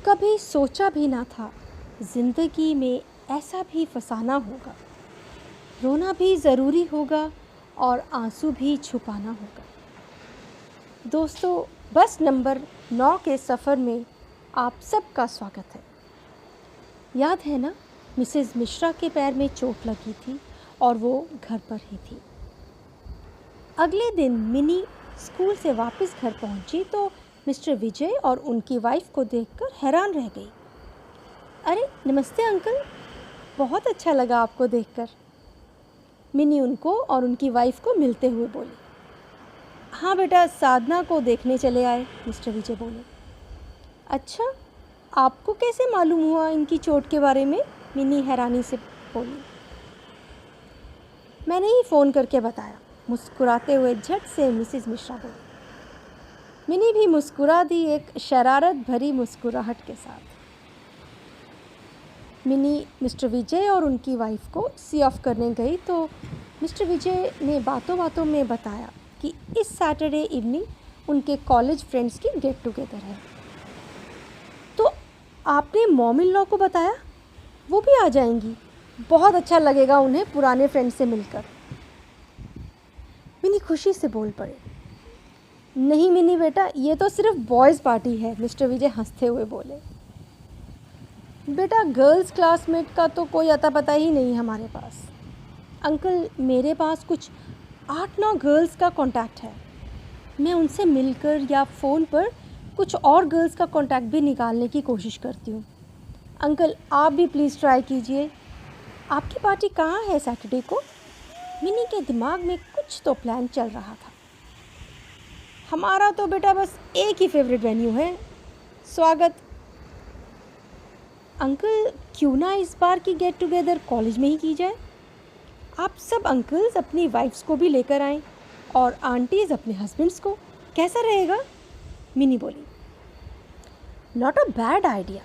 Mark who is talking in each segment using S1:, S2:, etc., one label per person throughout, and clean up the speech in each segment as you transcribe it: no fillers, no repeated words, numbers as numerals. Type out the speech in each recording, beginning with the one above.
S1: कभी सोचा भी ना था ज़िंदगी में ऐसा भी फसाना होगा। रोना भी ज़रूरी होगा और आंसू भी छुपाना होगा। दोस्तों, बस नंबर 9 के सफ़र में आप सबका स्वागत है। याद है ना, मिसेस मिश्रा के पैर में चोट लगी थी और वो घर पर ही थी। अगले दिन मिनी स्कूल से वापस घर पहुंची तो मिस्टर विजय और उनकी वाइफ को देखकर हैरान रह गई। अरे नमस्ते अंकल, बहुत अच्छा लगा आपको देखकर। मिनी उनको और उनकी वाइफ को मिलते हुए बोली। हाँ बेटा, साधना को देखने चले आए, मिस्टर विजय बोले। अच्छा, आपको कैसे मालूम हुआ इनकी चोट के बारे में? मिनी हैरानी से बोली। मैंने ही फ़ोन करके बताया, मुस्कुराते हुए झट से मिसेस मिश्रा बोली। मिनी भी मुस्कुरा दी, एक शरारत भरी मुस्कुराहट के साथ। मिनी मिस्टर विजय और उनकी वाइफ को सी ऑफ करने गई तो मिस्टर विजय ने बातों बातों में बताया कि इस सैटरडे इवनिंग उनके कॉलेज फ्रेंड्स की गेट टुगेदर है। तो आपने मॉम इन लॉ को बताया? वो भी आ जाएंगी, बहुत अच्छा लगेगा उन्हें पुराने फ्रेंड से मिलकर। मिनी खुशी से बोल पड़े। नहीं मिनी बेटा, ये तो सिर्फ बॉयज़ पार्टी है, मिस्टर विजय हंसते हुए बोले। बेटा, गर्ल्स क्लासमेट का तो कोई अता पता ही नहीं हमारे पास। अंकल, मेरे पास कुछ 8-9 गर्ल्स का कांटेक्ट है। मैं उनसे मिलकर या फ़ोन पर कुछ और गर्ल्स का कांटेक्ट भी निकालने की कोशिश करती हूँ। अंकल, आप भी प्लीज़ ट्राई कीजिए। आपकी पार्टी कहाँ है सैटरडे को? मिनी के दिमाग में कुछ तो प्लान चल रहा था। हमारा तो बेटा बस एक ही फेवरेट वेन्यू है, स्वागत। अंकल, क्यों ना इस बार की गेट टुगेदर कॉलेज में ही की जाए? आप सब अंकल्स अपनी वाइफ्स को भी लेकर आएं और आंटीज़ अपने हस्बैंड्स को। कैसा रहेगा? मिनी बोली। Not a bad idea.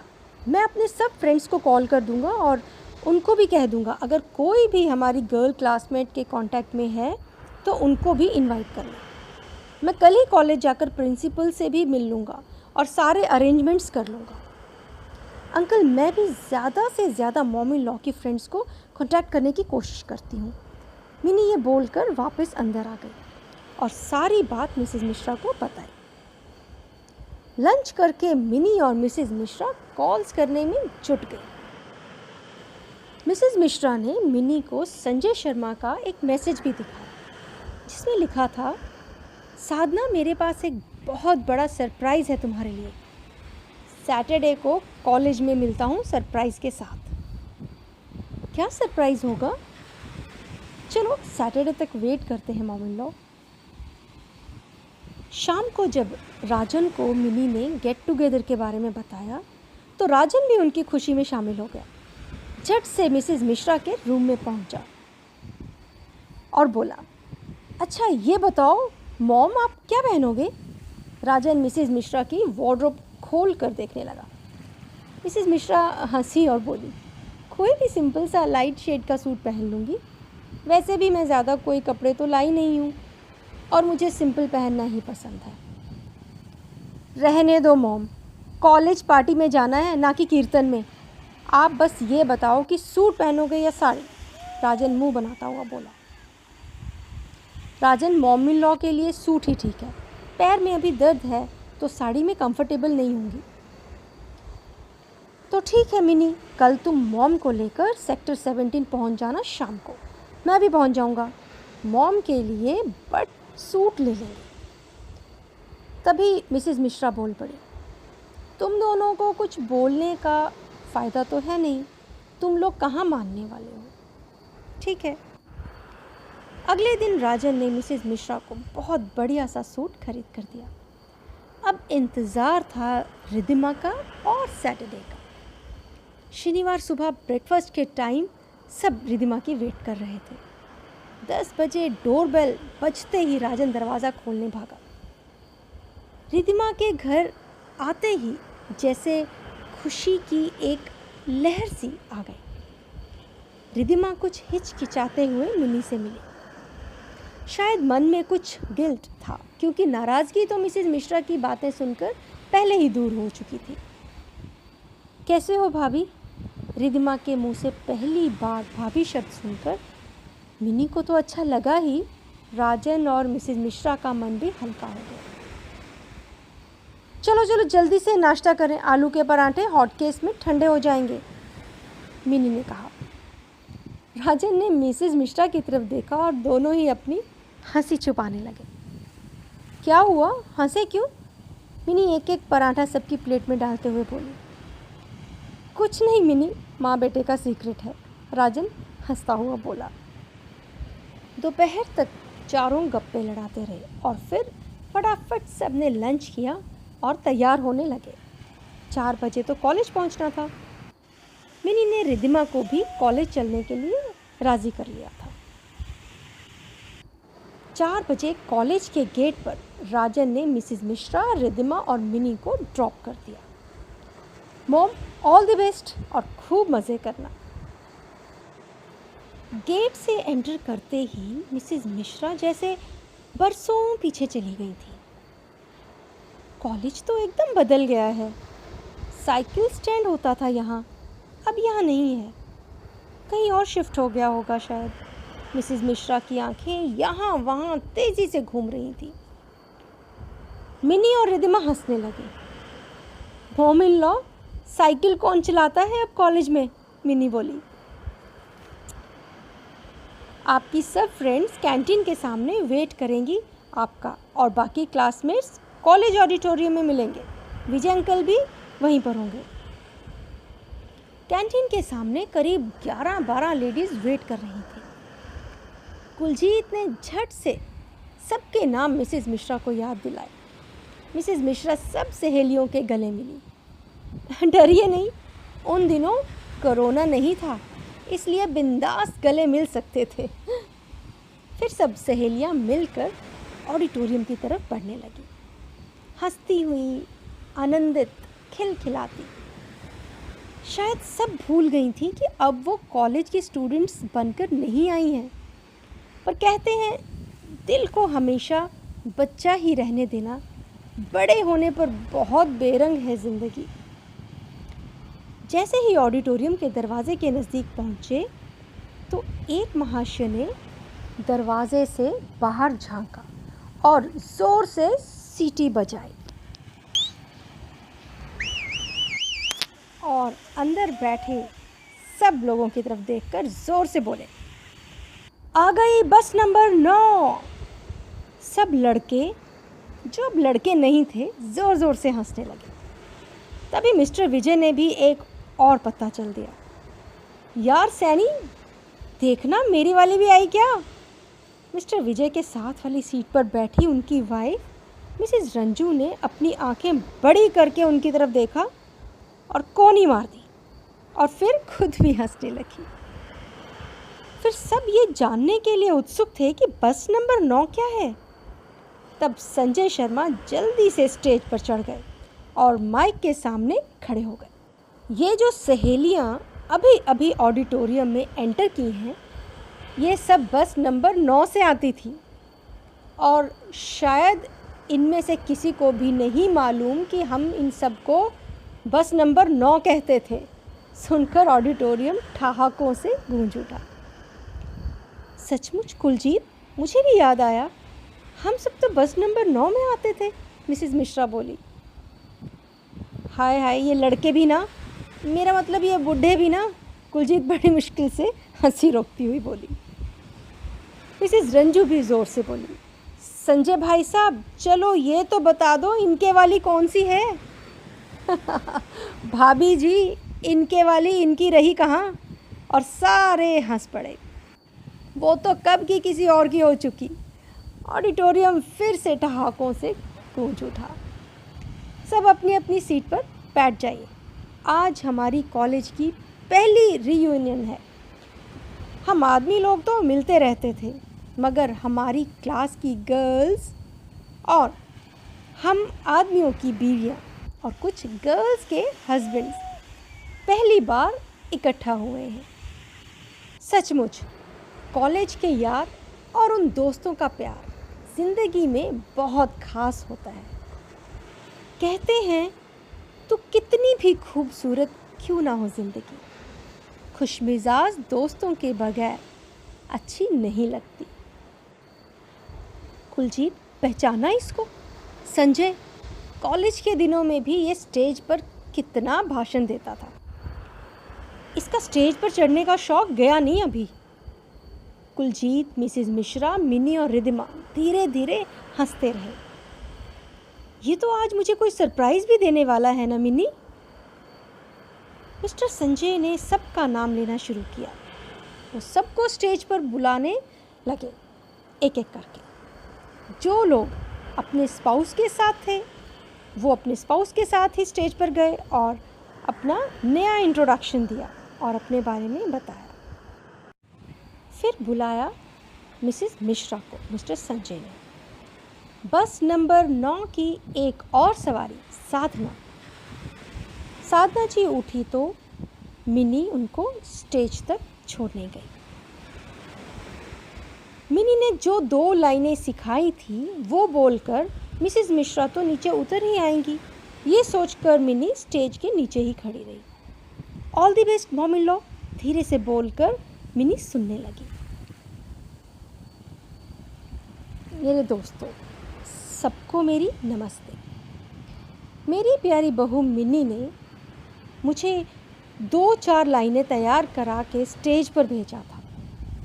S1: मैं अपने सब फ्रेंड्स को कॉल कर दूंगा और उनको भी कह दूंगा अगर कोई भी हमारी गर्ल क्लासमेट के कांटेक्ट में है तो उनको भी इनवाइट करना। मैं कल ही कॉलेज जाकर प्रिंसिपल से भी मिल लूँगा और सारे अरेंजमेंट्स कर लूँगा। अंकल, मैं भी ज़्यादा से ज़्यादा मॉम इन लॉ की फ्रेंड्स को कांटेक्ट करने की कोशिश करती हूँ। मिनी ये बोलकर वापस अंदर आ गई और सारी बात मिसेस मिश्रा को बताई। लंच करके मिनी और मिसेस मिश्रा कॉल्स करने में जुट गई। मिसेस मिश्रा ने मिनी को संजय शर्मा का एक मैसेज भी दिखाया जिसमें लिखा था, साधना, मेरे पास एक बहुत बड़ा सरप्राइज़ है तुम्हारे लिए। सैटरडे को कॉलेज में मिलता हूँ सरप्राइज़ के साथ। क्या सरप्राइज़ होगा? चलो सैटरडे तक वेट करते हैं मॉम इन लॉ। शाम को जब राजन को मिनी ने गेट टुगेदर के बारे में बताया तो राजन भी उनकी खुशी में शामिल हो गया। झट से मिसेस मिश्रा के रूम में पहुंचा और बोला, अच्छा ये बताओ मॉम, आप क्या पहनोगे? राजन मिसेस मिश्रा की वार्डरोब खोल कर देखने लगा। मिसेस मिश्रा हंसी और बोली, कोई भी सिंपल सा लाइट शेड का सूट पहन लूँगी। वैसे भी मैं ज़्यादा कोई कपड़े तो लाई नहीं हूँ और मुझे सिंपल पहनना ही पसंद है। रहने दो मॉम, कॉलेज पार्टी में जाना है ना कि कीर्तन में। आप बस ये बताओ कि सूट पहनोगे या साड़ी? राजन मुंह बनाता हुआ बोला। राजन, मॉम इन लॉ के लिए सूट ही ठीक है। पैर में अभी दर्द है तो साड़ी में कंफर्टेबल नहीं होंगी। तो ठीक है मिनी, कल तुम मॉम को लेकर सेक्टर 17 पहुंच जाना शाम को। मैं भी पहुंच जाऊंगा। मॉम के लिए बट सूट ले लेंगे। तभी मिसेस मिश्रा बोल पड़ी, तुम दोनों को कुछ बोलने का फ़ायदा तो है नहीं, तुम लोग कहाँ मानने वाले हो। ठीक है। अगले दिन राजन ने मिसेस मिश्रा को बहुत बढ़िया सा सूट खरीद कर दिया। अब इंतज़ार था रिद्धिमा का और सैटरडे का। शनिवार सुबह ब्रेकफास्ट के टाइम सब रिद्धिमा की वेट कर रहे थे। 10 बजे डोरबेल बजते ही राजन दरवाज़ा खोलने भागा। रिद्धिमा के घर आते ही जैसे खुशी की एक लहर सी आ गई। रिद्धिमा कुछ हिचकिचाते हुए मिनी से मिली। शायद मन में कुछ गिल्ट था क्योंकि नाराज़गी तो मिसेस मिश्रा की बातें सुनकर पहले ही दूर हो चुकी थी। कैसे हो भाभी? रिद्धिमा के मुंह से पहली बार भाभी शब्द सुनकर मिनी को तो अच्छा लगा ही, राजन और मिसेज मिश्रा का मन भी हल्का हो गया। चलो चलो जल्दी से नाश्ता करें, आलू के पराठे हॉट केस में ठंडे हो जाएंगे, मिनी ने कहा। राजन ने मिसेज मिश्रा की तरफ देखा और दोनों ही अपनी हंसी छुपाने लगे। क्या हुआ, हंसे क्यों? मिनी एक एक पराठा सबकी प्लेट में डालते हुए बोली। कुछ नहीं मिनी, माँ बेटे का सीक्रेट है, राजन हंसता हुआ बोला। दोपहर तक चारों गप्पे लड़ाते रहे और फिर फटाफट सबने लंच किया और तैयार होने लगे। 4 बजे तो कॉलेज पहुंचना था। मिनी ने रिद्धिमा को भी कॉलेज चलने के लिए राज़ी कर लिया था। 4 बजे कॉलेज के गेट पर राजन ने मिसेस मिश्रा, रिद्धिमा और मिनी को ड्रॉप कर दिया। मॉम, ऑल द बेस्ट और खूब मज़े करना। गेट से एंटर करते ही मिसेस मिश्रा जैसे बरसों पीछे चली गई थी। कॉलेज तो एकदम बदल गया है। साइकिल स्टैंड होता था यहाँ, अब यहाँ नहीं है, कहीं और शिफ्ट हो गया होगा शायद। मिसेस मिश्रा की आंखें यहाँ वहाँ तेज़ी से घूम रही थी। मिनी और रिद्धिमा हंसने लगी। मॉम इन लॉ, साइकिल कौन चलाता है अब कॉलेज में? मिनी बोली। आपकी सब फ्रेंड्स कैंटीन के सामने वेट करेंगी आपका, और बाकी क्लासमेट्स कॉलेज ऑडिटोरियम में मिलेंगे। विजय अंकल भी वहीं पर होंगे। कैंटीन के सामने करीब 11-12 लेडीज़ वेट कर रही थी। कुलजीत ने झट से सबके नाम मिसेस मिश्रा को याद दिलाए। मिसेस मिश्रा सब सहेलियों के गले मिली। डरिए नहीं, उन दिनों कोरोना नहीं था, इसलिए बिंदास गले मिल सकते थे। फिर सब सहेलियां मिलकर ऑडिटोरियम की तरफ बढ़ने लगी, हंसती हुई, आनंदित, खिलखिलाती। शायद सब भूल गई थी कि अब वो कॉलेज की स्टूडेंट्स बनकर नहीं आई हैं, पर कहते हैं दिल को हमेशा बच्चा ही रहने देना बड़े होने पर बहुत बेरंग है ज़िंदगी। जैसे ही ऑडिटोरियम के दरवाजे के नज़दीक पहुँचे तो एक महाशय ने दरवाजे से बाहर झांका और ज़ोर से सीटी बजाई और अंदर बैठे सब लोगों की तरफ देखकर ज़ोर से बोले, आ गई बस नंबर 9। सब लड़के जो अब लड़के नहीं थे ज़ोर ज़ोर से हंसने लगे। तभी मिस्टर विजय ने भी एक और पता चल दिया। यार सैनी, देखना मेरी वाली भी आई क्या? मिस्टर विजय के साथ वाली सीट पर बैठी उनकी वाइफ मिसेस रंजू ने अपनी आंखें बड़ी करके उनकी तरफ देखा और कोनी मार दी और फिर खुद भी हंसने लगी। फिर सब ये जानने के लिए उत्सुक थे कि बस नंबर 9 क्या है। तब संजय शर्मा जल्दी से स्टेज पर चढ़ गए और माइक के सामने खड़े हो गए। ये जो सहेलियां अभी अभी ऑडिटोरियम में एंटर की हैं, ये सब बस नंबर 9 से आती थी और शायद इनमें से किसी को भी नहीं मालूम कि हम इन सबको बस नंबर 9 कहते थे। सुनकर ऑडिटोरियम ठहाकों से गूंज उठा। सचमुच कुलजीत, मुझे भी याद आया, हम सब तो बस नंबर 9 में आते थे, मिसेस मिश्रा बोली। हाय हाय, ये लड़के भी ना, मेरा मतलब ये बूढ़े भी ना, कुलजीत बड़ी मुश्किल से हंसी रोकती हुई बोली। मिसेस रंजू भी ज़ोर से बोली, संजय भाई साहब, चलो ये तो बता दो इनके वाली कौन सी है? भाभी जी, इनके वाली इनकी रही कहाँ? और सारे हंस पड़े। वो तो कब की किसी और की हो चुकी। ऑडिटोरियम फिर से ठहाकों से गूंज उठा। सब अपनी अपनी सीट पर बैठ जाइए, आज हमारी कॉलेज की पहली रीयूनियन है। हम आदमी लोग तो मिलते रहते थे, मगर हमारी क्लास की गर्ल्स और हम आदमियों की बीवियाँ और कुछ गर्ल्स के हस्बैंड्स पहली बार इकट्ठा हुए हैं। सचमुच कॉलेज के यार और उन दोस्तों का प्यार ज़िंदगी में बहुत ख़ास होता है। कहते हैं तो कितनी भी खूबसूरत क्यों ना हो ज़िंदगी, खुशमिजाज दोस्तों के बगैर अच्छी नहीं लगती। कुलजीत पहचाना इसको? संजय कॉलेज के दिनों में भी ये स्टेज पर कितना भाषण देता था। इसका स्टेज पर चढ़ने का शौक गया नहीं अभी। कुलजीत, मिसेस मिश्रा, मिनी और रिद्धिमा धीरे धीरे हंसते रहे। ये तो आज मुझे कोई सरप्राइज भी देने वाला है ना मिनी। मिस्टर संजय ने सबका नाम लेना शुरू किया। वो सबको स्टेज पर बुलाने लगे, एक एक करके। जो लोग अपने स्पाउस के साथ थे वो अपने स्पाउस के साथ ही स्टेज पर गए और अपना नया इंट्रोडक्शन दिया और अपने बारे में बताया। फिर बुलाया मिसेस मिश्रा को मिस्टर संजय ने। बस नंबर 9 की एक और सवारी साधना जी उठी तो मिनी उनको स्टेज तक छोड़ने गई। मिनी ने जो 2 लाइनें सिखाई थी वो बोलकर मिसेस मिश्रा तो नीचे उतर ही आएंगी, ये सोचकर मिनी स्टेज के नीचे ही खड़ी रही। All the best mom in law, धीरे से बोलकर मिनी सुनने लगी। मेरे दोस्तों, सबको मेरी नमस्ते। मेरी प्यारी बहू मिनी ने मुझे 2-4 लाइनें तैयार करा के स्टेज पर भेजा था,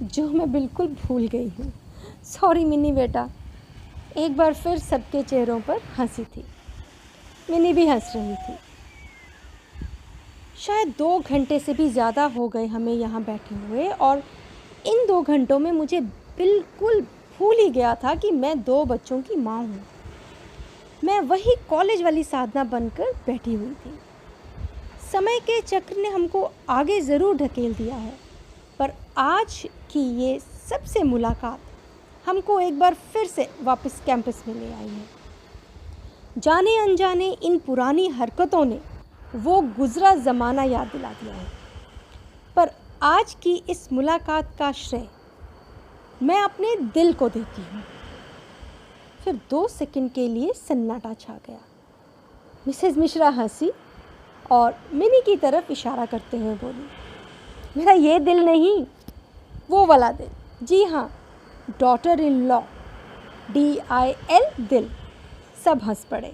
S1: जो मैं बिल्कुल भूल गई हूँ। सॉरी मिनी बेटा। एक बार फिर सबके चेहरों पर हंसी थी। मिनी भी हंस रही थी। शायद 2 घंटे से भी ज़्यादा हो गए हमें यहाँ बैठे हुए, और इन 2 घंटों में मुझे बिल्कुल भूल ही गया था कि मैं 2 बच्चों की माँ हूँ। मैं वही कॉलेज वाली साधना बनकर बैठी हुई थी। समय के चक्र ने हमको आगे ज़रूर ढकेल दिया है, पर आज की ये सबसे मुलाकात हमको एक बार फिर से वापस कैंपस में ले आई है। जाने अनजाने इन पुरानी हरकतों ने वो गुज़रा ज़माना याद दिला दिया है, पर आज की इस मुलाकात का श्रेय मैं अपने दिल को देती हूँ। फिर 2 सेकंड के लिए सन्नाटा छा गया। मिसेस मिश्रा हंसी और मिनी की तरफ इशारा करते हुए बोली, मेरा ये दिल नहीं, वो वाला दिल। जी हाँ, डॉटर इन लॉ, DIL दिल। सब हंस पड़े।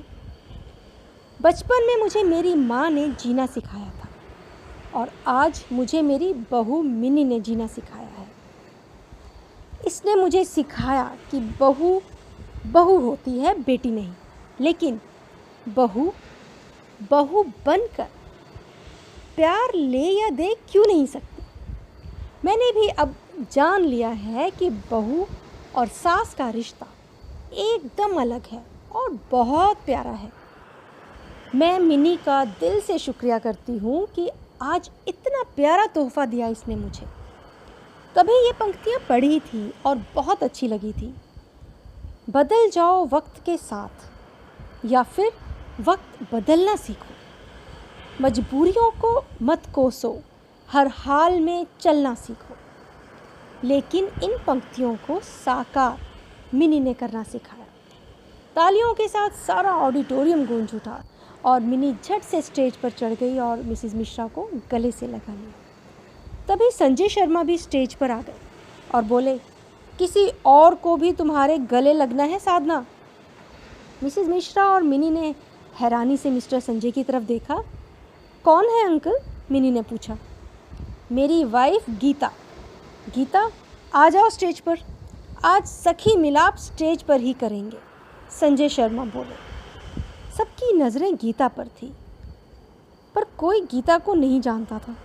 S1: बचपन में मुझे मेरी माँ ने जीना सिखाया था, और आज मुझे मेरी बहू मिनी ने जीना सिखाया है। इसने मुझे सिखाया कि बहू बहू होती है, बेटी नहीं। लेकिन बहू बनकर प्यार ले या दे क्यों नहीं सकती। मैंने भी अब जान लिया है कि बहू और सास का रिश्ता एकदम अलग है और बहुत प्यारा है। मैं मिनी का दिल से शुक्रिया करती हूँ कि आज इतना प्यारा तोहफ़ा दिया इसने मुझे। कभी ये पंक्तियाँ पढ़ी थी और बहुत अच्छी लगी थी। बदल जाओ वक्त के साथ, या फिर वक्त बदलना सीखो। मजबूरियों को मत कोसो, हर हाल में चलना सीखो। लेकिन इन पंक्तियों को साकार मिनी ने करना सिखाया। तालियों के साथ सारा ऑडिटोरियम गूंज उठा और मिनी झट से स्टेज पर चढ़ गई और मिसेस मिश्रा को गले से लगा लिया। तभी संजय शर्मा भी स्टेज पर आ गए और बोले, किसी और को भी तुम्हारे गले लगना है साधना। मिसेस मिश्रा और मिनी ने हैरानी से मिस्टर संजय की तरफ देखा। कौन है अंकल? मिनी ने पूछा। मेरी वाइफ गीता। गीता, आ जाओ स्टेज पर। आज सखी मिलाप स्टेज पर ही करेंगे, संजय शर्मा बोले। सबकी नज़रें गीता पर थी, पर कोई गीता को नहीं जानता था।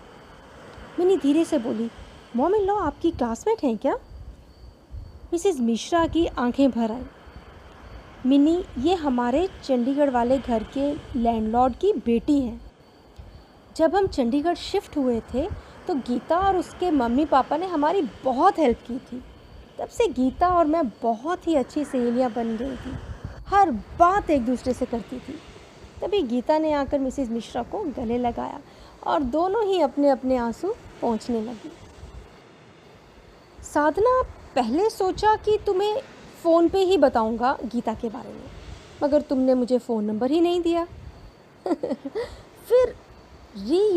S1: मिनी धीरे से बोली, मॉम इन लॉ आपकी क्लासमेट हैं क्या? मिसेस मिश्रा की आंखें भर आई। मिनी, ये हमारे चंडीगढ़ वाले घर के लैंडलॉर्ड की बेटी हैं। जब हम चंडीगढ़ शिफ्ट हुए थे तो गीता और उसके मम्मी पापा ने हमारी बहुत हेल्प की थी। तब से गीता और मैं बहुत ही अच्छी सहेलियां बन गई थी, हर बात एक दूसरे से करती थी। तभी गीता ने आकर मिसेस मिश्रा को गले लगाया और दोनों ही अपने अपने आंसू पोंछने लगी। साधना, पहले सोचा कि तुम्हें फ़ोन पे ही बताऊंगा गीता के बारे में, मगर तुमने मुझे फ़ोन नंबर ही नहीं दिया। फिर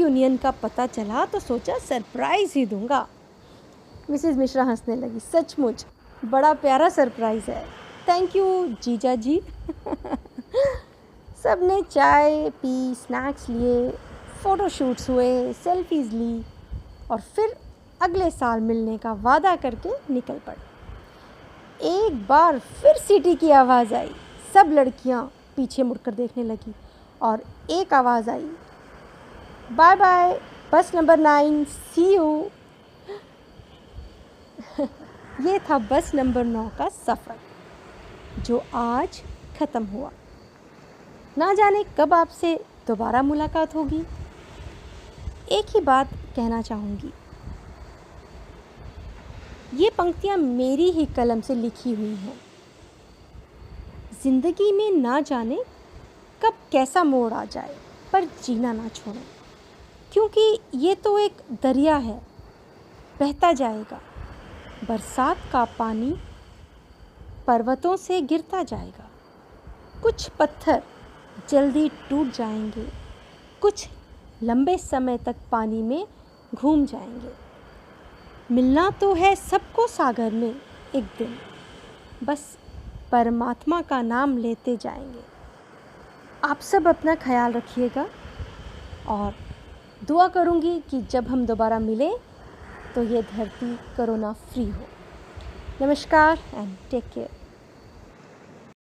S1: रीयूनियन का पता चला तो सोचा सरप्राइज़ ही दूंगा। मिसेस मिश्रा हंसने लगी। सचमुच बड़ा प्यारा सरप्राइज़ है। थैंक यू जीजा जी। सब ने चाय पी, स्नैक्स लिए, फ़ोटोशूट्स हुए, सेल्फीज़ ली और फिर अगले साल मिलने का वादा करके निकल पड़े। एक बार फिर सीटी की आवाज़ आई। सब लड़कियां पीछे मुड़कर देखने लगी और एक आवाज़ आई, बाय बाय बस नंबर 9, सी यू। ये था बस नंबर 9 का सफ़र जो आज ख़त्म हुआ। ना जाने कब आपसे दोबारा मुलाकात होगी। एक ही बात कहना चाहूँगी, ये पंक्तियाँ मेरी ही कलम से लिखी हुई हैं। ज़िंदगी में ना जाने कब कैसा मोड़ आ जाए, पर जीना ना छोड़ें, क्योंकि ये तो एक दरिया है, बहता जाएगा। बरसात का पानी पर्वतों से गिरता जाएगा। कुछ पत्थर जल्दी टूट जाएंगे, कुछ लंबे समय तक पानी में घूम जाएंगे। मिलना तो है सबको सागर में एक दिन, बस परमात्मा का नाम लेते जाएंगे। आप सब अपना ख्याल रखिएगा और दुआ करूँगी कि जब हम दोबारा मिलें तो ये धरती कोरोना फ्री हो। नमस्कार एंड टेक केयर।